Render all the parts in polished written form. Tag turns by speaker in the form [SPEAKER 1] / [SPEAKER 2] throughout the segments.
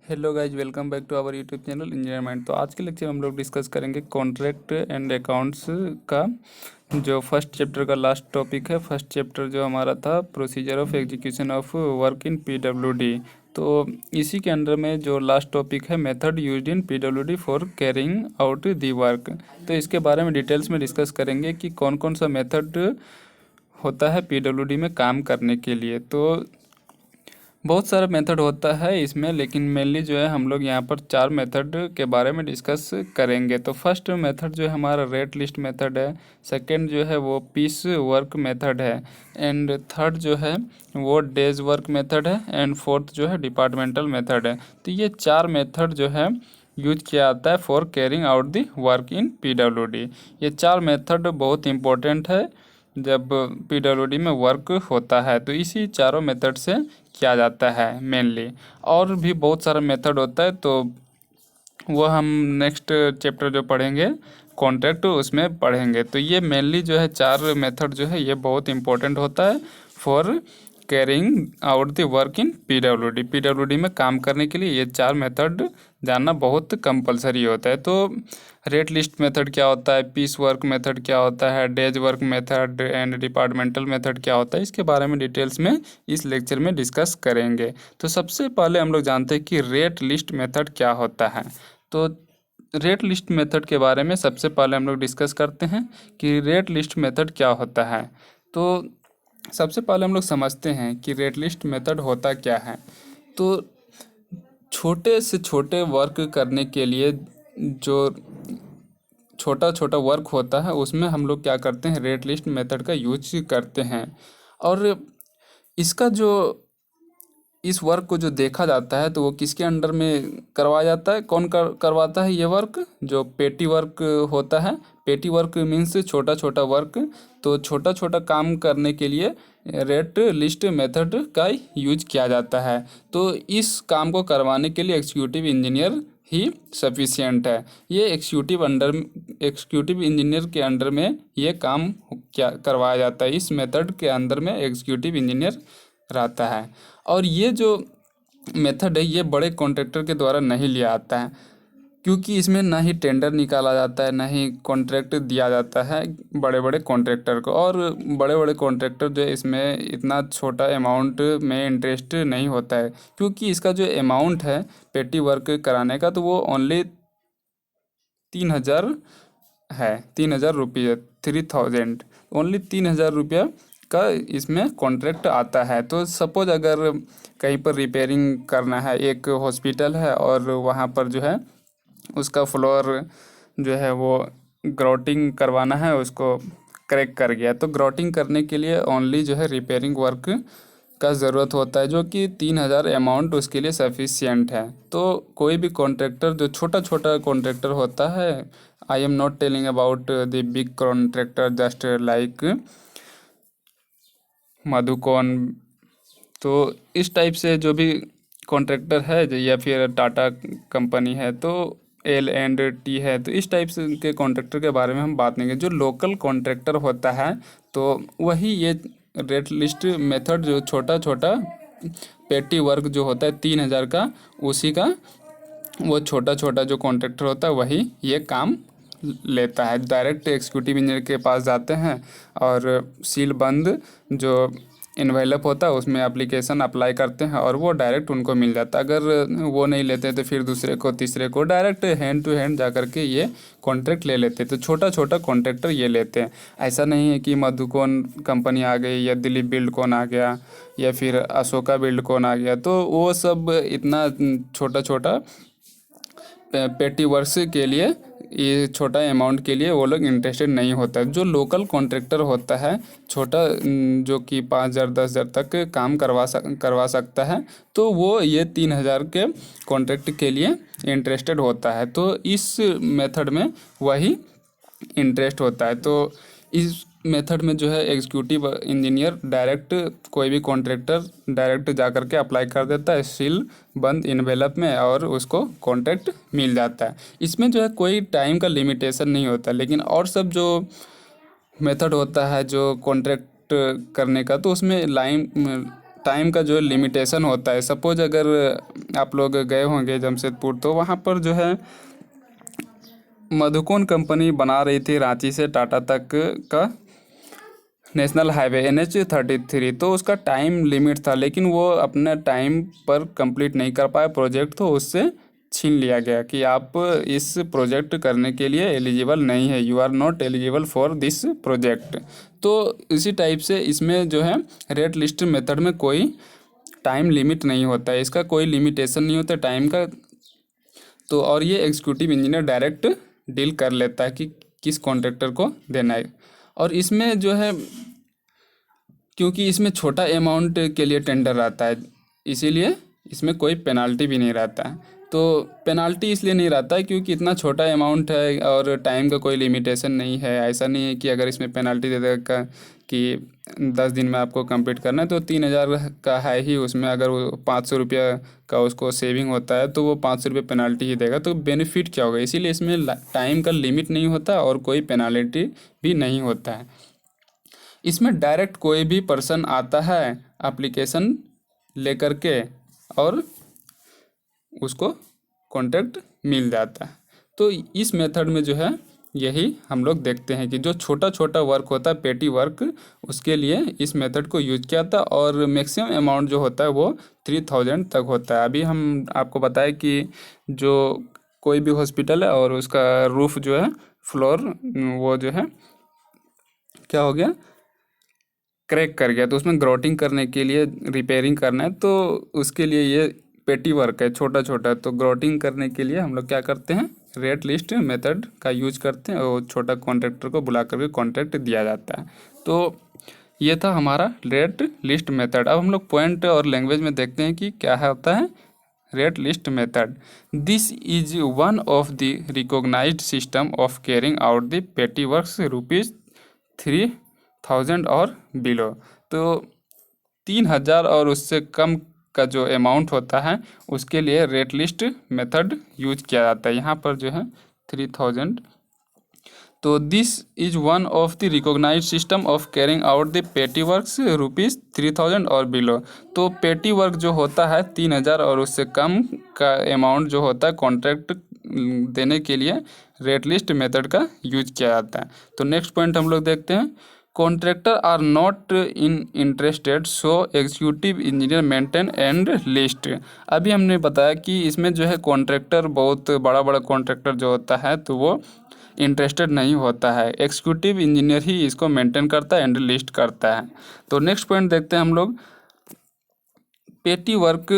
[SPEAKER 1] Hello guys, welcome back to our YouTube channel Engineer Mind. तो आज के lecture में हम लोग डिस्कस करेंगे कॉन्ट्रैक्ट एंड अकाउंट्स का जो फर्स्ट चैप्टर का लास्ट टॉपिक है। फर्स्ट चैप्टर जो हमारा था procedure of execution of work in PWD. तो इसी के अंडर में जो लास्ट टॉपिक है method used in PWD for carrying out the work. तो इसके बारे में डिटेल्स में डिस्कस करेंगे कि कौन कौन सा मेथड होता है पीडब्ल्यूडी में काम करने के लिए। तो बहुत सारा मेथड होता है इसमें, लेकिन मेनली जो है हम लोग यहाँ पर 4 मेथड के बारे में डिस्कस करेंगे। तो फर्स्ट मेथड जो है हमारा रेट लिस्ट मेथड है, सेकंड जो है वो पीस वर्क मेथड है, एंड थर्ड जो है वो डेज वर्क मेथड है, एंड फोर्थ जो है डिपार्टमेंटल मेथड है। तो ये 4 मेथड जो है यूज किया जाता है for carrying out the work in PWD. ये 4 मेथड बहुत इंपॉर्टेंट है जब पीडब्ल्यूडी में वर्क होता है। तो इसी चारों मेथड से किया जाता है मेनली। और भी बहुत सारा मेथड होता है, तो वो हम नेक्स्ट चैप्टर जो पढ़ेंगे कॉन्ट्रैक्ट उसमें पढ़ेंगे। तो ये मेनली जो है 4 मेथड जो है ये बहुत इंपॉर्टेंट होता है for carrying out the work in PWD. PWD में काम करने के लिए ये 4 मेथड जानना बहुत कंपलसरी होता है। तो रेट लिस्ट मेथड क्या होता है, पीस वर्क मेथड क्या होता है, days work method and departmental method क्या होता है, इसके बारे में डिटेल्स में इस लेक्चर में डिस्कस करेंगे। तो सबसे पहले हम लोग जानते हैं कि रेट लिस्ट मेथड क्या होता है। तो रेट लिस्ट मेथड के बारे में सबसे पहले हम लोग डिस्कस करते हैं कि रेट लिस्ट मेथड क्या होता है। तो सबसे पहले हम लोग समझते हैं कि रेट लिस्ट मेथड होता क्या है। तो छोटे से छोटे वर्क करने के लिए जो छोटा छोटा वर्क होता है उसमें हम लोग क्या करते हैं, रेट लिस्ट मेथड का यूज करते हैं। और इसका जो इस वर्क को जो देखा जाता है तो वो किसके अंडर में करवाया जाता है, कौन करवाता है ये वर्क, जो पेटी वर्क होता है। पेटी वर्क मीन्स छोटा छोटा वर्क। तो छोटा छोटा काम करने के लिए रेट लिस्ट मेथड का यूज किया जाता है। तो इस काम को करवाने के लिए एग्जीक्यूटिव इंजीनियर ही सफिशिएंट है। ये एग्जीक्यूटिव इंजीनियर के अंडर में ये काम क्या करवाया जाता है। इस मेथड के अंदर में एग्जीक्यूटिव इंजीनियर रहता है। और ये जो मेथड है ये बड़े कॉन्ट्रैक्टर के द्वारा नहीं लिया आता है, क्योंकि इसमें ना ही टेंडर निकाला जाता है ना ही कॉन्ट्रैक्ट दिया जाता है बड़े बड़े कॉन्ट्रैक्टर को। और बड़े बड़े कॉन्ट्रैक्टर जो है इसमें इतना छोटा अमाउंट में इंटरेस्ट नहीं होता है, क्योंकि इसका जो अमाउंट है पेटी वर्क कराने का तो वो ओनली 3,000 है, 3,000 रुपये, 3,000, ओनली 3,000 रुपया का इसमें कॉन्ट्रैक्ट आता है। तो सपोज अगर कहीं पर रिपेयरिंग करना है, एक हॉस्पिटल है और वहाँ पर जो है उसका फ्लोर जो है वो ग्राउटिंग करवाना है, उसको क्रैक कर गया, तो ग्राउटिंग करने के लिए ओनली जो है रिपेयरिंग वर्क का ज़रूरत होता है, जो कि 3,000 अमाउंट उसके लिए सफिशियंट है। तो कोई भी कॉन्ट्रैक्टर जो छोटा छोटा कॉन्ट्रैक्टर होता है, I am not telling about the big contractor just like Madhucon. तो इस टाइप से जो भी कॉन्ट्रैक्टर है या फिर टाटा कंपनी है, तो L&T है, तो इस टाइप से के कॉन्ट्रैक्टर के बारे में हम बात नहीं करेंगे। जो लोकल कॉन्ट्रैक्टर होता है तो वही ये रेट लिस्ट मेथड जो छोटा छोटा पेटी वर्क जो होता है 3,000 का, उसी का वो छोटा छोटा जो कॉन्ट्रैक्टर होता है वही ये काम लेता है। डायरेक्ट एग्जीक्यूटिव इंजीनियर के पास जाते हैं और सील बंद जो इन्वेलप होता है उसमें एप्लीकेशन अप्लाई करते हैं और वो डायरेक्ट उनको मिल जाता है। अगर वो नहीं लेते तो फिर दूसरे को तीसरे को डायरेक्ट हैंड टू हैंड जा कर के ये कॉन्ट्रैक्ट ले लेते हैं। तो छोटा छोटा कॉन्ट्रैक्टर ये लेते हैं। ऐसा नहीं है कि मधुकोन कंपनी आ गई या दिलीप बिल्डकॉन आ गया या फिर अशोका बिल्डकॉन आ गया, तो वो सब इतना छोटा छोटा पेटी वर्क्स के लिए, ये छोटा अमाउंट के लिए वो लोग इंटरेस्टेड नहीं होता है। जो लोकल कॉन्ट्रैक्टर होता है छोटा, जो कि 5,000 10,000 तक काम करवा सकता है, तो वो ये 3,000 के कॉन्ट्रैक्ट के लिए इंटरेस्टेड होता है। तो इस मेथड में वही इंटरेस्ट होता है। तो इस मेथड में जो है एग्जीक्यूटिव इंजीनियर डायरेक्ट कोई भी कॉन्ट्रैक्टर डायरेक्ट जा कर के अप्लाई कर देता है सील बंद इन्वेलप में और उसको कॉन्ट्रैक्ट मिल जाता है। इसमें जो है कोई टाइम का लिमिटेशन नहीं होता। लेकिन और सब जो मेथड होता है जो कॉन्ट्रैक्ट करने का, तो उसमें टाइम का जो लिमिटेशन होता है, सपोज अगर आप लोग गए होंगे जमशेदपुर, तो वहाँ पर जो है मधुकोन कंपनी बना रही थी रांची से टाटा तक का नेशनल हाईवे NH 33। तो उसका टाइम लिमिट था, लेकिन वो अपने टाइम पर कंप्लीट नहीं कर पाया प्रोजेक्ट, तो उससे छीन लिया गया कि आप इस प्रोजेक्ट करने के लिए एलिजिबल नहीं है, you are not eligible for this project. तो इसी टाइप से इसमें जो है रेट लिस्ट मेथड में कोई टाइम लिमिट नहीं होता है, इसका कोई लिमिटेशन नहीं होता टाइम का। तो और ये एग्जीक्यूटिव इंजीनियर डायरेक्ट डील कर लेता है कि किस कॉन्ट्रैक्टर को देना है। और इसमें जो है क्योंकि इसमें छोटा अमाउंट के लिए टेंडर रहता है, इसीलिए इसमें कोई पेनाल्टी भी नहीं रहता है। तो पेनाल्टी इसलिए नहीं रहता है क्योंकि इतना छोटा अमाउंट है और टाइम का कोई लिमिटेशन नहीं है। ऐसा नहीं है कि अगर इसमें पेनाल्टी दे देगा कि 10 दिन में आपको कंप्लीट करना है, तो 3,000 का है ही, उसमें अगर वो 500 रुपया का उसको सेविंग होता है तो वो 500 रुपये पेनाल्टी ही देगा, तो बेनिफिट क्या होगा। इसीलिए इसमें टाइम का लिमिट नहीं होता और कोई पेनाल्टी भी नहीं होता है। इसमें डायरेक्ट कोई भी पर्सन आता है एप्लीकेशन लेकर के और उसको कॉन्ट्रैक्ट मिल जाता है। तो इस मेथड में जो है यही हम लोग देखते हैं कि जो छोटा छोटा वर्क होता है पेटी वर्क, उसके लिए इस मेथड को यूज किया था और मैक्सिमम अमाउंट जो होता है वो 3,000 तक होता है। अभी हम आपको बताएं कि जो कोई भी हॉस्पिटल है और उसका रूफ जो है फ्लोर वो जो है क्या हो गया, क्रैक कर गया, तो उसमें ग्रोटिंग करने के लिए रिपेयरिंग करना है, तो उसके लिए ये पेटी वर्क है छोटा छोटा। तो ग्रोटिंग करने के लिए हम लोग क्या करते हैं, रेट लिस्ट मेथड का यूज करते हैं और छोटा कॉन्ट्रैक्टर को बुला करके कॉन्ट्रैक्ट दिया जाता है। तो ये था हमारा रेट लिस्ट मेथड। अब हम लोग पॉइंट और लैंग्वेज में देखते हैं कि क्या है होता है rate list method. This is one of the recognised system of carrying out the petty works ₹3,000 और बिलो। तो 3,000 और उससे कम का जो अमाउंट होता है उसके लिए रेट लिस्ट मेथड यूज किया जाता है। यहाँ पर जो है 3,000। तो this is one of the recognised system of carrying out the petty works ₹3,000 और बिलो। तो पेटी वर्क जो होता है 3,000 और उससे कम का अमाउंट जो होता है कॉन्ट्रैक्ट देने के लिए रेट लिस्ट मेथड का यूज किया जाता है। तो नेक्स्ट पॉइंट हम लोग देखते हैं, contractor are not in interested so executive engineer maintain and list. अभी हमने बताया कि इसमें जो है कॉन्ट्रैक्टर बहुत बड़ा बड़ा कॉन्ट्रैक्टर जो होता है तो वो इंटरेस्टेड नहीं होता है, एग्जीक्यूटिव इंजीनियर ही इसको मेंटेन करता है एंड लिस्ट करता है। तो नेक्स्ट पॉइंट देखते हैं हम लोग, petty work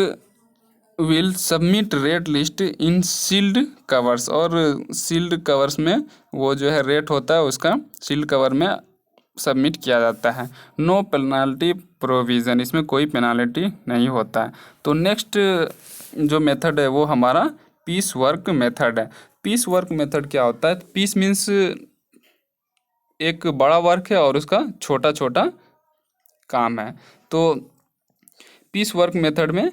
[SPEAKER 1] will submit rate list in sealed covers. और सील्ड कवर्स में वो जो है रेट होता है उसका सील्ड कवर में सबमिट किया जाता है। नो पेनाल्टी प्रोविज़न, इसमें कोई पेनाल्टी नहीं होता है। तो नेक्स्ट जो मेथड है वो हमारा पीस वर्क मेथड है। पीस वर्क मेथड क्या होता है, पीस मीन्स एक बड़ा वर्क है और उसका छोटा छोटा काम है। तो पीस वर्क मेथड में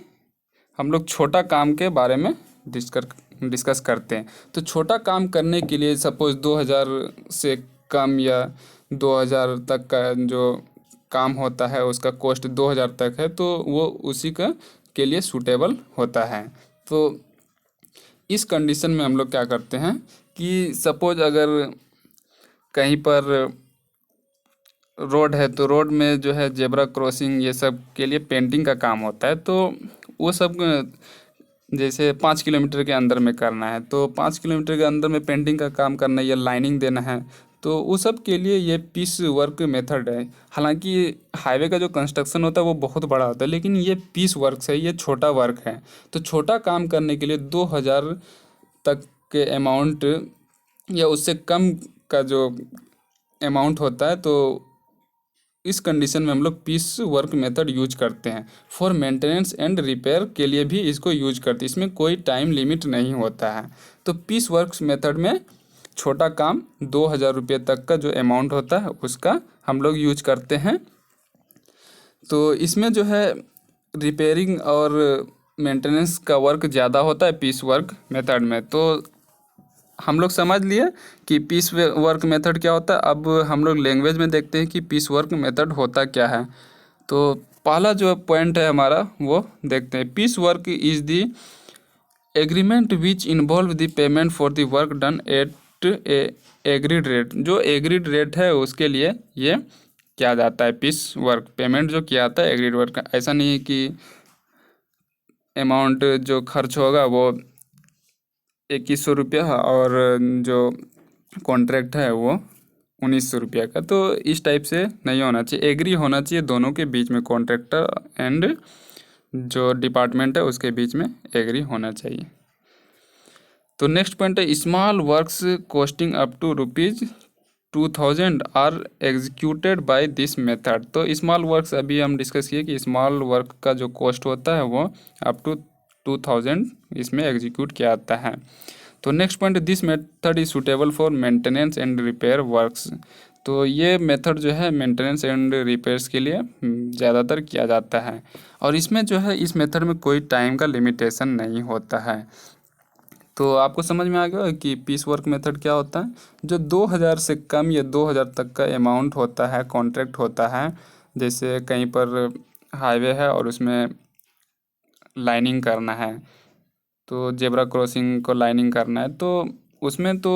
[SPEAKER 1] हम लोग छोटा काम के बारे में डिस्कस करते हैं। तो छोटा काम करने के लिए सपोज 2,000 से कम या 2,000 तक का जो काम होता है उसका कॉस्ट 2,000 तक है, तो वो उसी का के लिए सूटेबल होता है। तो इस कंडीशन में हम लोग क्या करते हैं कि सपोज अगर कहीं पर रोड है तो रोड में जो है जेब्रा क्रॉसिंग ये सब के लिए पेंटिंग का काम होता है, तो वो सब जैसे 5 किलोमीटर के अंदर में करना है, तो 5 किलोमीटर के अंदर में पेंटिंग का काम करना है या लाइनिंग देना है, तो उस सब के लिए ये पीस वर्क मेथड है। हालांकि हाईवे का जो कंस्ट्रक्शन होता है वो बहुत बड़ा होता है, लेकिन ये पीस वर्क है, ये छोटा वर्क है। तो छोटा काम करने के लिए 2,000 तक के अमाउंट या उससे कम का जो अमाउंट होता है, तो इस कंडीशन में हम लोग पीस वर्क मेथड यूज करते हैं। फॉर मेंटेनेंस एंड रिपेयर के लिए भी इसको यूज करते हैं, इसमें कोई टाइम लिमिट नहीं होता है। तो पीस वर्क मेथड में छोटा काम 2,000 रुपये तक का जो अमाउंट होता है उसका हम लोग यूज करते हैं। तो इसमें जो है रिपेयरिंग और मेंटेनेंस का वर्क ज़्यादा होता है पीस वर्क मेथड में। तो हम लोग समझ लिए कि पीस वर्क मेथड क्या होता है। अब हम लोग लैंग्वेज में देखते हैं कि पीस वर्क मेथड होता क्या है। तो पहला जो पॉइंट है हमारा वो देखते हैं। Piece work is the agreement which involve the payment for the work done at a agreed rate. जो एग्रीड रेट है उसके लिए ये किया जाता है पीस वर्क, पेमेंट जो किया जाता है एग्रीड वर्क का। ऐसा नहीं है कि अमाउंट जो खर्च होगा वो 2100 रुपया और जो कॉन्ट्रैक्ट है वो 1900 रुपया का, तो इस टाइप से नहीं होना चाहिए। एग्री होना चाहिए दोनों के बीच में, कॉन्ट्रैक्टर एंड जो डिपार्टमेंट है उसके बीच में एग्री होना चाहिए। तो नेक्स्ट पॉइंट है small works costing up to ₹2000 are executed by this method. तो स्मॉल वर्क्स अभी हम डिस्कस किए कि स्मॉल वर्क का जो कॉस्ट होता है वो अप टू 2000 इसमें एग्जीक्यूट किया जाता है। तो next point, this method is suitable for maintenance and repair works. तो ये मेथड जो है मेंटेनेंस एंड रिपेयर्स के लिए ज़्यादातर किया जाता है, और इसमें जो है इस मेथड में कोई टाइम का लिमिटेशन नहीं होता है। तो आपको समझ में आ गया कि पीस वर्क मेथड क्या होता है। जो 2000 से कम या 2000 तक का अमाउंट होता है, कॉन्ट्रैक्ट होता है, जैसे कहीं पर हाईवे है और उसमें लाइनिंग करना है, तो जेब्रा क्रॉसिंग को लाइनिंग करना है, तो उसमें तो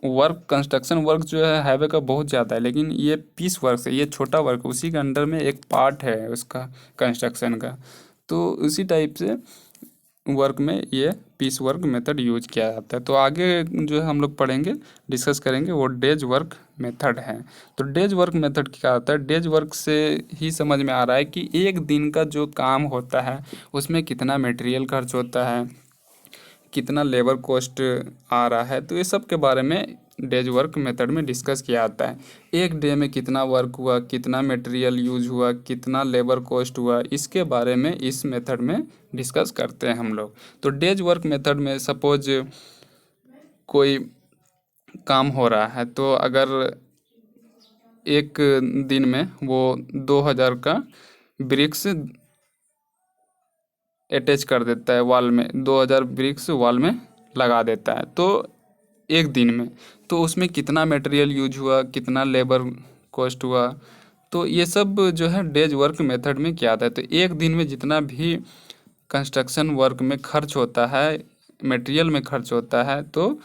[SPEAKER 1] वर्क, कंस्ट्रक्शन वर्क जो है हाईवे का बहुत ज़्यादा है, लेकिन ये पीस वर्क है, ये छोटा वर्क उसी के अंडर में एक पार्ट है उसका कंस्ट्रक्शन का। तो उसी टाइप से वर्क में ये पीस वर्क मेथड यूज किया जाता है। तो आगे जो है हम लोग पढ़ेंगे, डिस्कस करेंगे, वो डेज वर्क मेथड है। तो डेज वर्क मेथड क्या होता है? डेज वर्क से ही समझ में आ रहा है कि एक दिन का जो काम होता है उसमें कितना मटेरियल खर्च होता है, कितना लेबर कॉस्ट आ रहा है, तो ये सब के बारे में डेज वर्क मेथड में डिस्कस किया जाता है। एक डे में कितना वर्क हुआ, कितना मटेरियल यूज हुआ, कितना लेबर कॉस्ट हुआ, इसके बारे में इस मेथड में डिस्कस करते हैं हम लोग। तो डेज वर्क मेथड में सपोज कोई काम हो रहा है, तो अगर एक दिन में वो 2000 का ब्रिक्स अटैच कर देता है वॉल में, 2000 ब्रिक्स वॉल में लगा देता है, तो एक दिन में, तो उसमें कितना मटेरियल यूज हुआ, कितना लेबर कॉस्ट हुआ, तो ये सब जो है डेज वर्क मेथड में किया जाता है। तो एक दिन में जितना भी कंस्ट्रक्शन वर्क में खर्च होता है, मटेरियल में खर्च होता है, तो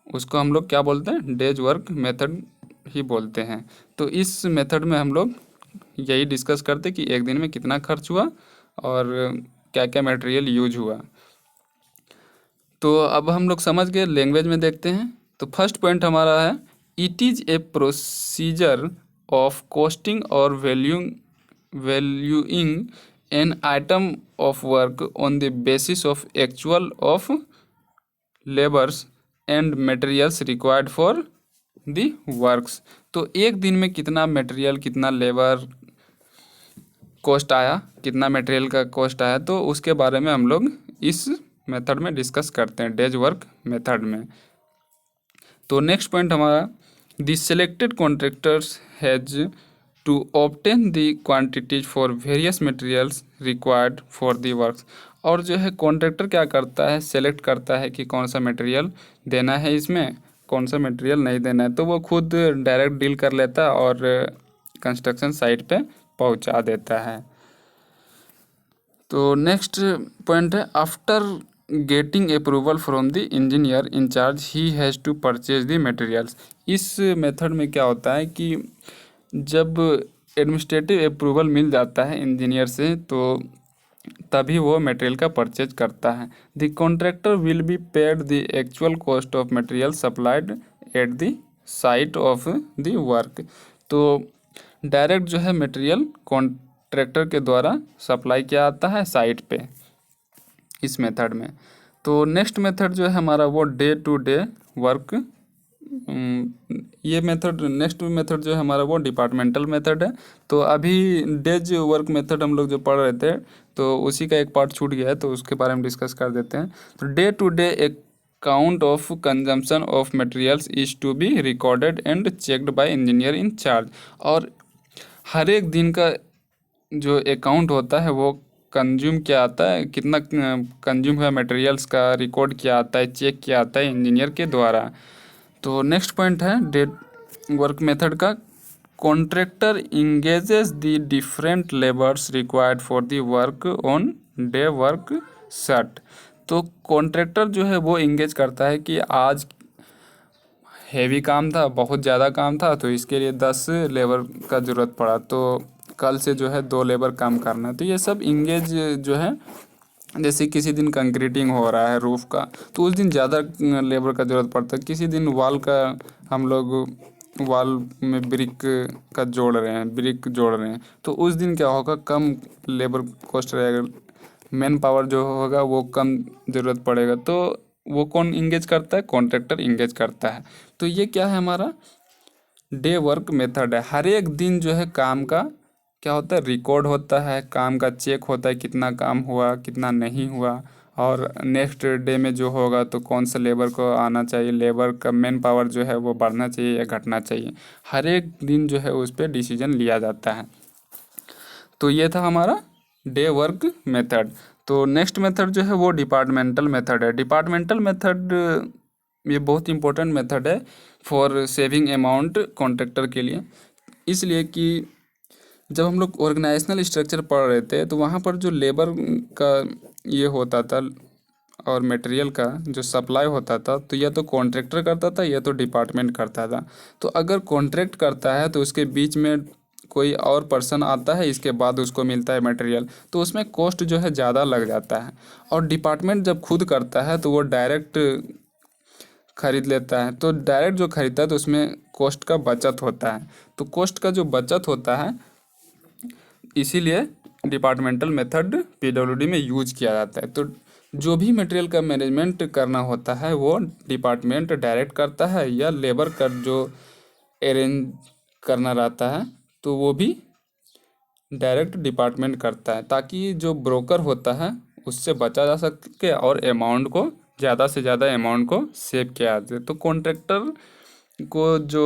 [SPEAKER 1] उसको हम लोग क्या बोलते हैं? डेज वर्क मेथड ही बोलते हैं। तो इस मेथड में हम लोग यही डिस्कस करते हैं कि एक दिन में कितना खर्च हुआ और क्या क्या मटेरियल यूज हुआ। तो अब हम लोग समझ गए, लैंग्वेज में देखते हैं। तो फर्स्ट पॉइंट हमारा है, it is a procedure of costing और valuing an item of work on the basis of actual of labours and materials required for the works. तो एक दिन में कितना मटेरियल, कितना लेबर कॉस्ट आया, कितना मटेरियल का कॉस्ट आया, तो उसके बारे में हम लोग इस मेथड में डिस्कस करते हैं, डेज वर्क मेथड में। तो नेक्स्ट पॉइंट हमारा, the selected contractors has to obtain the quantities for various materials required for the works. और जो है कॉन्ट्रैक्टर क्या करता है, सेलेक्ट करता है कि कौन सा मटेरियल देना है, इसमें कौन सा मटेरियल नहीं देना है, तो वो खुद डायरेक्ट डील कर लेता है और कंस्ट्रक्शन साइट पे पहुंचा देता है। तो नेक्स्ट पॉइंट है, after getting approval from the engineer in charge he has to purchase the materials. इस मेथड में क्या होता है कि जब एडमिनिस्ट्रेटिव अप्रूवल मिल जाता है इंजीनियर से, तो तभी वो मटेरियल का परचेज करता है। The contractor will be paid the actual cost of material supplied at the site of the work. तो डायरेक्ट जो है मटेरियल कॉन्ट्रैक्टर के द्वारा सप्लाई किया जाता है साइट पे, इस मेथड में। तो नेक्स्ट मेथड जो है हमारा वो डे टू डे वर्क, ये मेथड, नेक्स्ट मेथड जो है हमारा वो डिपार्टमेंटल मेथड है। तो अभी डेज वर्क मेथड हम लोग जो पढ़ रहे थे, तो उसी का एक पार्ट छूट गया है, तो उसके बारे में डिस्कस कर देते हैं। तो day to day account of consumption of materials is to be recorded and checked by engineer in charge. और हर एक दिन का जो अकाउंट होता है वो कंज्यूम किया आता है, कितना कंज्यूम हुआ मटेरियल्स का रिकॉर्ड किया आता है, चेक किया आता है इंजीनियर के द्वारा। तो नेक्स्ट पॉइंट है डे वर्क मेथड का contractor engages the different labours required for the work on day work shut. तो कॉन्ट्रैक्टर जो है वो इंगेज करता है कि आज हेवी काम था, बहुत ज़्यादा काम था, तो इसके लिए 10 लेबर का ज़रूरत पड़ा, तो कल से जो है 2 लेबर काम करना है। तो ये सब इंगेज जो है, जैसे किसी दिन कंक्रीटिंग हो रहा है रूफ़ का, तो उस दिन ज़्यादा लेबर का ज़रूरत पड़ता है। किसी दिन वाल का हम लोग वाल में ब्रिक का जोड़ रहे हैं, ब्रिक जोड़ रहे हैं, तो उस दिन क्या होगा, कम लेबर कॉस्ट रहेगा, मैन पावर जो होगा वो कम ज़रूरत पड़ेगा। तो वो कौन इंगेज करता है, कॉन्ट्रैक्टर इंगेज करता है। तो ये क्या है, हमारा डे वर्क मेथड है। हर एक दिन जो है काम का क्या होता है, रिकॉर्ड होता है, काम का चेक होता है, कितना काम हुआ कितना नहीं हुआ, और नेक्स्ट डे में जो होगा तो कौन सा लेबर को आना चाहिए, लेबर का मैन पावर जो है वो बढ़ना चाहिए या घटना चाहिए। हर एक दिन जो है उस पर डिसीजन लिया जाता है। तो ये था हमारा डे वर्क मेथड। तो नेक्स्ट मेथड जो है वो डिपार्टमेंटल मेथड है। डिपार्टमेंटल मेथड ये बहुत इंपॉर्टेंट मेथड है फॉर सेविंग अमाउंट कॉन्ट्रैक्टर के लिए, इसलिए कि जब हम लोग ऑर्गेनाइजेशनल स्ट्रक्चर पढ़ रहे थे तो वहाँ पर जो लेबर का ये होता था और मटेरियल का जो सप्लाई होता था, तो या तो कॉन्ट्रैक्टर करता था या तो डिपार्टमेंट करता था। तो अगर कॉन्ट्रैक्ट करता है तो उसके बीच में कोई और पर्सन आता है, इसके बाद उसको मिलता है मटेरियल, तो उसमें कॉस्ट जो है ज़्यादा लग जाता है। और डिपार्टमेंट जब खुद करता है तो वो डायरेक्ट खरीद लेता है, तो डायरेक्ट जो खरीदता है तो उसमें कॉस्ट का बचत होता है। तो कॉस्ट का जो बचत होता है, इसीलिए डिपार्टमेंटल मेथड पीडब्ल्यूडी में यूज किया जाता है। तो जो भी मटेरियल का मैनेजमेंट करना होता है वो डिपार्टमेंट डायरेक्ट करता है, या लेबर का जो अरेंज करना रहता है तो वो भी डायरेक्ट डिपार्टमेंट करता है, ताकि जो ब्रोकर होता है उससे बचा जा सके और अमाउंट को ज़्यादा से ज़्यादा अमाउंट को सेव किया जाए। तो कॉन्ट्रैक्टर को जो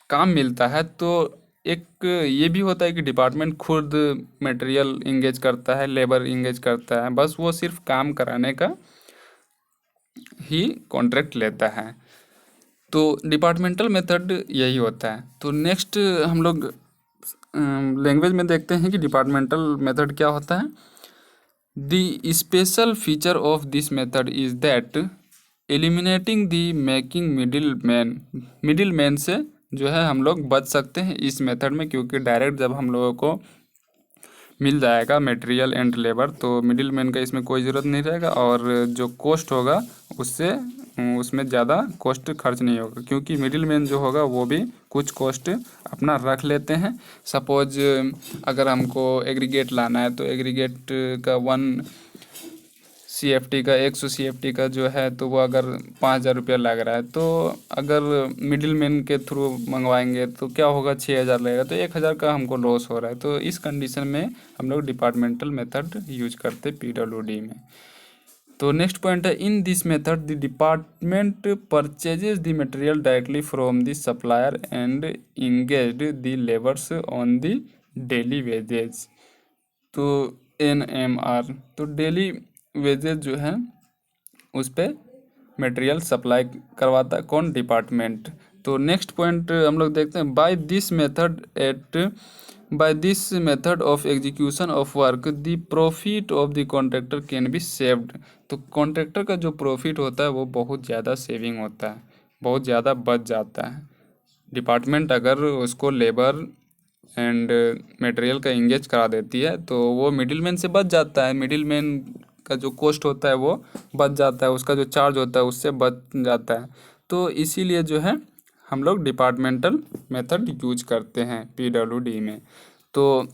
[SPEAKER 1] काम मिलता है, तो एक ये भी होता है कि डिपार्टमेंट खुद मटेरियल इंगेज करता है, लेबर इंगेज करता है, बस वो सिर्फ काम कराने का ही कॉन्ट्रैक्ट लेता है। तो डिपार्टमेंटल मेथड यही होता है। तो नेक्स्ट हम लोग लैंग्वेज में देखते हैं कि डिपार्टमेंटल मेथड क्या होता है। The special feature of this method is that eliminating the making middle man से जो है हम लोग बच सकते हैं इस मेथड में, क्योंकि डायरेक्ट जब हम लोगों को मिल जाएगा मटेरियल एंड लेबर, तो मिडिल मैन का इसमें कोई ज़रूरत नहीं रहेगा, और जो कॉस्ट होगा उससे उसमें ज़्यादा कॉस्ट खर्च नहीं होगा, क्योंकि मिडिल मैन जो होगा वो भी कुछ कॉस्ट अपना रख लेते हैं। सपोज अगर हमको एग्रीगेट लाना है, तो एग्रीगेट का 1 CFT का 100 CFT का जो है, तो वो अगर 5,000 रुपया लग रहा है, तो अगर मिडिल मैन के थ्रू मंगवाएंगे तो क्या होगा, 6,000 लगेगा, तो 1,000 का हमको लॉस हो रहा है। तो इस कंडीशन में हम लोग डिपार्टमेंटल मेथड यूज करते पीडब्ल्यूडी में। तो नेक्स्ट पॉइंट है, in this method the department purchases the material directly from the supplier and engage the labours on the daily wages. तो NMR, तो डेली वेजेज जो है उस पर मटेरियल सप्लाई करवाता है कौन, डिपार्टमेंट। तो नेक्स्ट पॉइंट हम लोग देखते हैं, by this method of execution of work the profit of the contractor can be saved. तो कॉन्ट्रैक्टर का जो प्रॉफिट होता है वो बहुत ज़्यादा सेविंग होता है, बहुत ज़्यादा बच जाता है। डिपार्टमेंट अगर उसको लेबर एंड मटेरियल का इंगेज करा देती है तो वो मिडिलमैन से बच जाता है, मिडिलमैन का जो कॉस्ट होता है वो बच जाता है, उसका जो चार्ज होता है उससे बच जाता है। तो इसीलिए जो है हम लोग डिपार्टमेंटल मेथड यूज करते हैं पीडब्ल्यूडी में। तो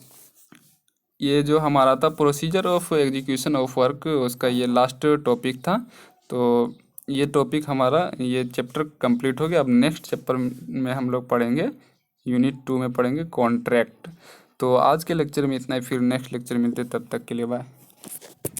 [SPEAKER 1] ये जो हमारा था procedure of execution of work, उसका ये लास्ट टॉपिक था। तो ये टॉपिक हमारा ये चैप्टर कंप्लीट हो गया। अब नेक्स्ट चैप्टर में हम लोग पढ़ेंगे, यूनिट 2 में पढ़ेंगे कॉन्ट्रैक्ट। तो आज के लेक्चर में इतना ही, फिर नेक्स्ट लेक्चर मिलते, तब तक के लिए बाय।